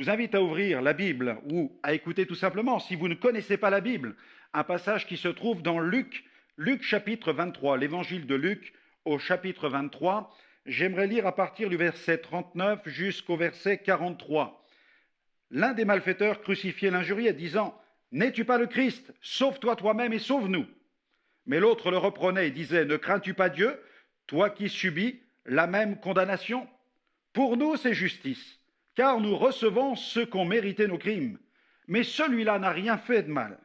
vous invite à ouvrir la Bible ou à écouter tout simplement, si vous ne connaissez pas la Bible, un passage qui se trouve dans Luc chapitre 23, l'évangile de Luc au chapitre 23. J'aimerais lire à partir du verset 39 jusqu'au verset 43. L'un des malfaiteurs crucifiait l'injuriait, disant « N'es-tu pas le Christ? Sauve-toi toi-même et sauve-nous » Mais l'autre le reprenait et disait « Ne crains-tu pas Dieu, toi qui subis la même condamnation? Pour nous, c'est justice, car nous recevons ce qu'ont mérité nos crimes. Mais celui-là n'a rien fait de mal. »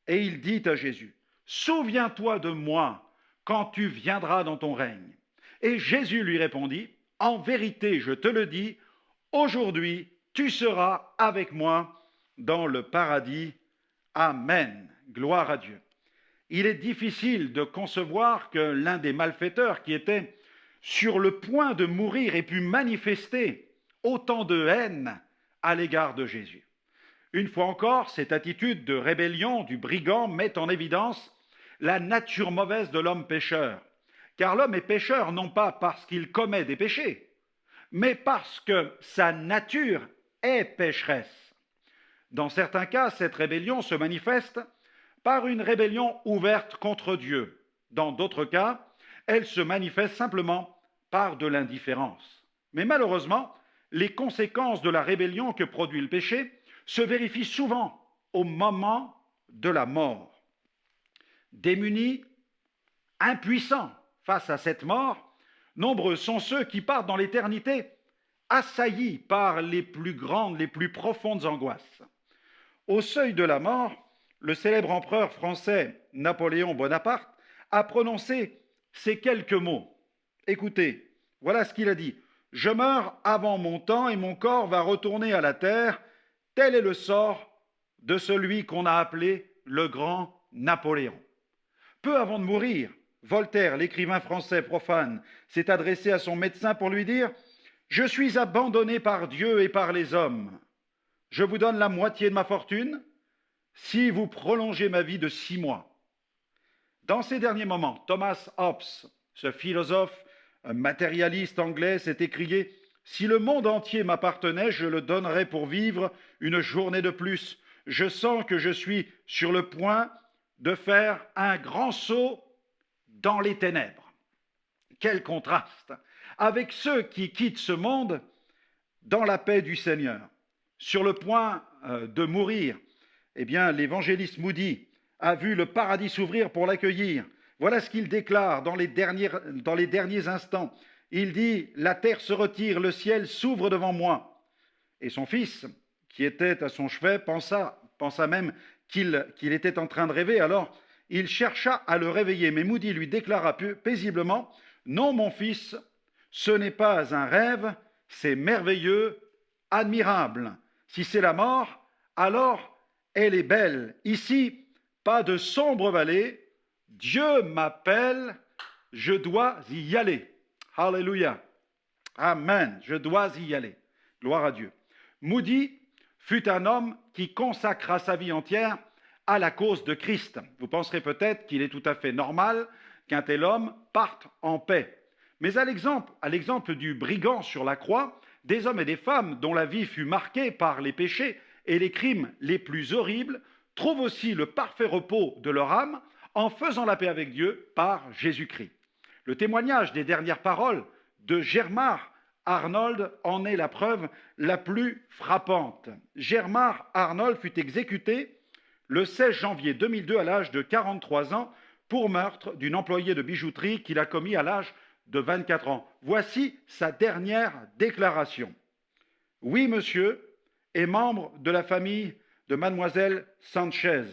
Et il dit à Jésus « Souviens-toi de moi quand tu viendras dans ton règne. » Et Jésus lui répondit « En vérité, je te le dis, aujourd'hui, tu seras avec moi dans le paradis. Amen. » Gloire à Dieu. Il est difficile de concevoir que l'un des malfaiteurs qui était sur le point de mourir ait pu manifester autant de haine à l'égard de Jésus. Une fois encore, cette attitude de rébellion du brigand met en évidence la nature mauvaise de l'homme pécheur. Car l'homme est pécheur non pas parce qu'il commet des péchés, mais parce que sa nature est pécheresse. Dans certains cas, cette rébellion se manifeste par une rébellion ouverte contre Dieu. Dans d'autres cas, elle se manifeste simplement par de l'indifférence. Mais malheureusement, les conséquences de la rébellion que produit le péché se vérifient souvent au moment de la mort. Démunis, impuissants face à cette mort, nombreux sont ceux qui partent dans l'éternité assaillis par les plus grandes, les plus profondes angoisses. Au seuil de la mort, le célèbre empereur français Napoléon Bonaparte a prononcé ces quelques mots. Écoutez, voilà ce qu'il a dit. « Je meurs avant mon temps et mon corps va retourner à la terre. Tel est le sort de celui qu'on a appelé le grand Napoléon. » Peu avant de mourir, Voltaire, l'écrivain français profane, s'est adressé à son médecin pour lui dire « Je suis abandonné par Dieu et par les hommes. Je vous donne la moitié de ma fortune si vous prolongez ma vie de 6 mois. » Dans ces derniers moments, Thomas Hobbes, ce philosophe matérialiste anglais, s'est écrié « Si le monde entier m'appartenait, je le donnerais pour vivre une journée de plus. Je sens que je suis sur le point de faire un grand saut dans les ténèbres. » Quel contraste avec ceux qui quittent ce monde dans la paix du Seigneur. Sur le point de mourir, eh bien, l'évangéliste Moody a vu le paradis s'ouvrir pour l'accueillir. Voilà ce qu'il déclare dans les derniers instants. Il dit « La terre se retire, le ciel s'ouvre devant moi. » Et son fils, qui était à son chevet, pensa même qu'il était en train de rêver. Alors, il chercha à le réveiller. Mais Moody lui déclara paisiblement « Non, mon fils, ce n'est pas un rêve, c'est merveilleux, admirable. Si c'est la mort, alors elle est belle. Ici, pas de sombre vallée. Dieu m'appelle, je dois y aller. » Alléluia. Amen. Je dois y aller. Gloire à Dieu. Moody fut un homme qui consacra sa vie entière à la cause de Christ. Vous penserez peut-être qu'il est tout à fait normal qu'un tel homme parte en paix. Mais à l'exemple du brigand sur la croix, des hommes et des femmes dont la vie fut marquée par les péchés et les crimes les plus horribles trouvent aussi le parfait repos de leur âme en faisant la paix avec Dieu par Jésus-Christ. Le témoignage des dernières paroles de Germar Arnold en est la preuve la plus frappante. Germar Arnold fut exécuté le 16 janvier 2002 à l'âge de 43 ans pour meurtre d'une employée de bijouterie qu'il a commis à l'âge de 24 ans. Voici sa dernière déclaration. « Oui, monsieur, et membre de la famille de mademoiselle Sanchez.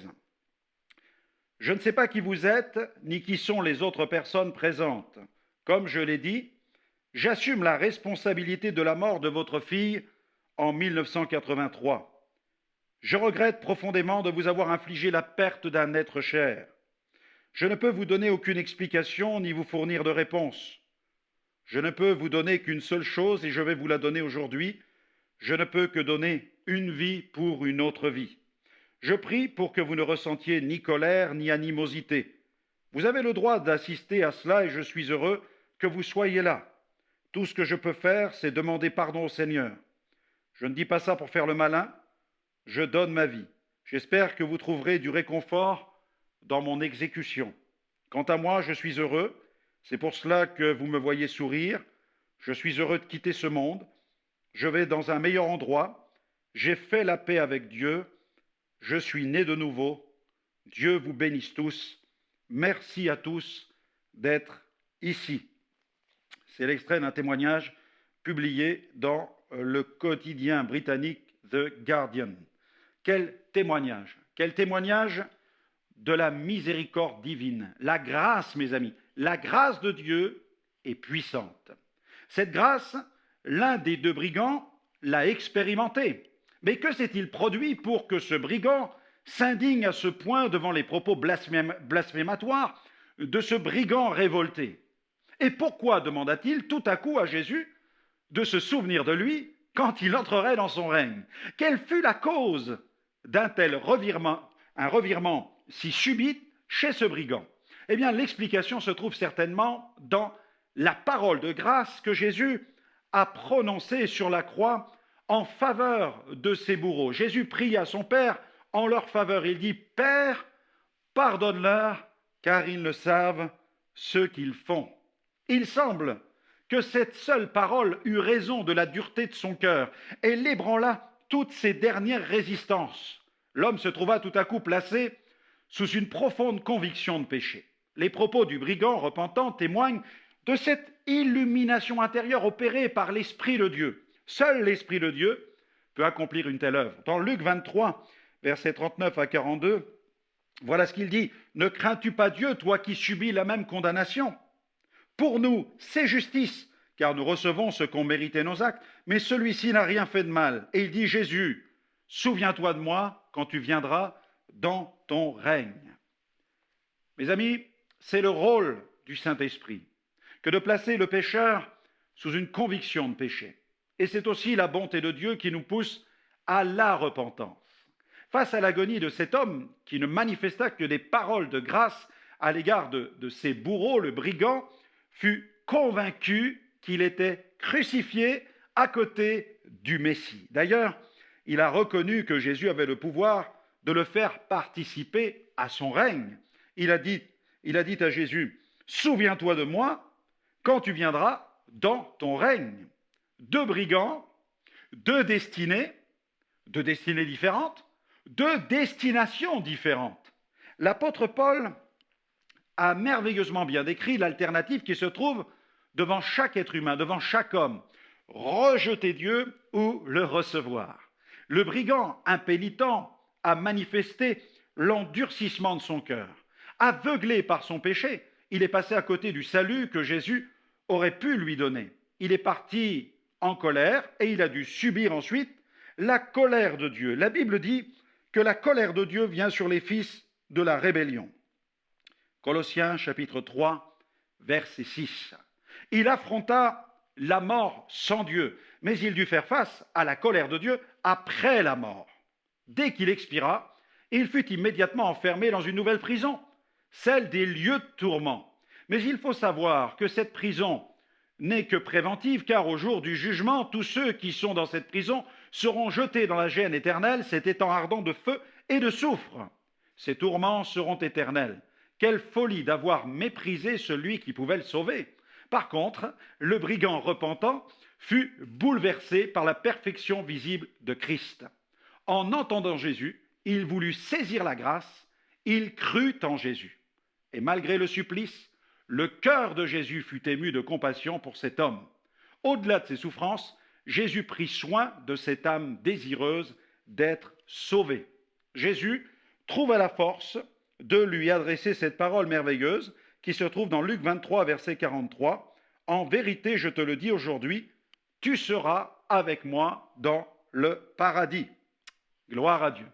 Je ne sais pas qui vous êtes, ni qui sont les autres personnes présentes. Comme je l'ai dit, j'assume la responsabilité de la mort de votre fille en 1983. Je regrette profondément de vous avoir infligé la perte d'un être cher. Je ne peux vous donner aucune explication ni vous fournir de réponse. Je ne peux vous donner qu'une seule chose et je vais vous la donner aujourd'hui. Je ne peux que donner une vie pour une autre vie. Je prie pour que vous ne ressentiez ni colère ni animosité. Vous avez le droit d'assister à cela et je suis heureux que vous soyez là. Tout ce que je peux faire, c'est demander pardon au Seigneur. Je ne dis pas ça pour faire le malin, je donne ma vie. J'espère que vous trouverez du réconfort dans mon exécution. Quant à moi, je suis heureux. C'est pour cela que vous me voyez sourire. Je suis heureux de quitter ce monde. Je vais dans un meilleur endroit. J'ai fait la paix avec Dieu. Je suis né de nouveau. Dieu vous bénisse tous. Merci à tous d'être ici. C'est l'extrait d'un témoignage publié dans le quotidien britannique The Guardian. Quel témoignage! Quel témoignage de la miséricorde divine. La grâce, mes amis, la grâce de Dieu est puissante. Cette grâce, l'un des deux brigands l'a expérimentée. Mais que s'est-il produit pour que ce brigand s'indigne à ce point devant les propos blasphématoires de ce brigand révolté? Et pourquoi demanda-t-il tout à coup à Jésus de se souvenir de lui quand il entrerait dans son règne? Quelle fut la cause d'un tel revirement si subite chez ce brigand? Eh bien, l'explication se trouve certainement dans la parole de grâce que Jésus a prononcée sur la croix en faveur de ses bourreaux. Jésus prie à son Père en leur faveur. Il dit « Père, pardonne-leur, car ils ne savent ce qu'ils font. » Il semble que cette seule parole eut raison de la dureté de son cœur et l'ébranla toutes ses dernières résistances. L'homme se trouva tout à coup placé sous une profonde conviction de péché. Les propos du brigand repentant témoignent de cette illumination intérieure opérée par l'Esprit de Dieu. Seul l'Esprit de Dieu peut accomplir une telle œuvre. Dans Luc 23, versets 39 à 42, voilà ce qu'il dit. « Ne crains-tu pas Dieu, toi qui subis la même condamnation? Pour nous, c'est justice, car nous recevons ce qu'ont mérité nos actes, mais celui-ci n'a rien fait de mal. » Et il dit « Jésus, souviens-toi de moi quand tu viendras dans ton règne. » Mes amis, c'est le rôle du Saint-Esprit que de placer le pécheur sous une conviction de péché. Et c'est aussi la bonté de Dieu qui nous pousse à la repentance. Face à l'agonie de cet homme qui ne manifesta que des paroles de grâce à l'égard de ses bourreaux, le brigand fut convaincu qu'il était crucifié à côté du Messie. D'ailleurs, il a reconnu que Jésus avait le pouvoir de le faire participer à son règne. Il a dit à Jésus, « Souviens-toi de moi quand tu viendras dans ton règne. » Deux brigands, deux destinées différentes, deux destinations différentes. L'apôtre Paul a merveilleusement bien décrit l'alternative qui se trouve devant chaque être humain, devant chaque homme. Rejeter Dieu ou le recevoir. Le brigand impénitent a manifesté l'endurcissement de son cœur. Aveuglé par son péché, il est passé à côté du salut que Jésus aurait pu lui donner. Il est parti en colère et il a dû subir ensuite la colère de Dieu. La Bible dit que la colère de Dieu vient sur les fils de la rébellion. Colossiens chapitre 3, verset 6. Il affronta la mort sans Dieu, mais il dut faire face à la colère de Dieu après la mort. Dès qu'il expira, il fut immédiatement enfermé dans une nouvelle prison, celle des lieux de tourment. Mais il faut savoir que cette prison n'est que préventive, car au jour du jugement, tous ceux qui sont dans cette prison seront jetés dans la géhenne éternelle, cet étang ardent de feu et de soufre. Ces tourments seront éternels. Quelle folie d'avoir méprisé celui qui pouvait le sauver. Par contre, le brigand repentant fut bouleversé par la perfection visible de Christ. En entendant Jésus, il voulut saisir la grâce, il crut en Jésus. Et malgré le supplice, le cœur de Jésus fut ému de compassion pour cet homme. Au-delà de ses souffrances, Jésus prit soin de cette âme désireuse d'être sauvée. Jésus trouva la force de lui adresser cette parole merveilleuse qui se trouve dans Luc 23, verset 43. « En vérité, je te le dis aujourd'hui, tu seras avec moi dans le paradis. » Gloire à Dieu.